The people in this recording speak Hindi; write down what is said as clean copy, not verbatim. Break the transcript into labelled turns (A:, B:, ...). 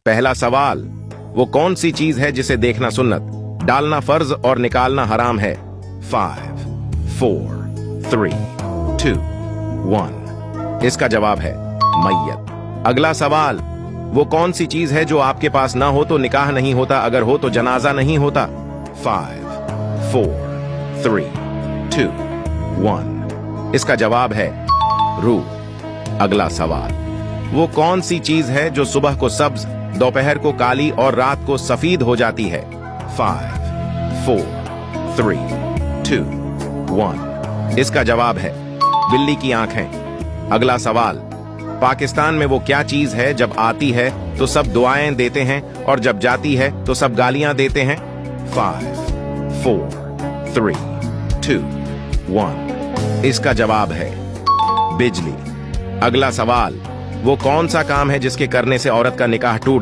A: पहला सवाल, वो कौन सी चीज है जिसे देखना सुन्नत, डालना फर्ज और निकालना हराम है? 5, 4, 3, 2, 1। इसका जवाब है मैयत। अगला सवाल, वो कौन सी चीज है जो आपके पास ना हो तो निकाह नहीं होता, अगर हो तो जनाजा नहीं होता? 5, 4, 3, 2, 1। इसका जवाब है रूह। अगला सवाल, वो कौन सी चीज है जो सुबह को सब्ज, दोपहर को काली और रात को सफेद हो जाती है? 5, 4, 3, 2, 1। इसका जवाब है बिल्ली की आंखें। अगला सवाल, पाकिस्तान में वो क्या चीज है जब आती है तो सब दुआएं देते हैं और जब जाती है तो सब गालियां देते हैं? 5, 4, 3, 2, 1। इसका जवाब है बिजली। अगला सवाल, वो कौन सा काम है जिसके करने से औरत का निकाह टूट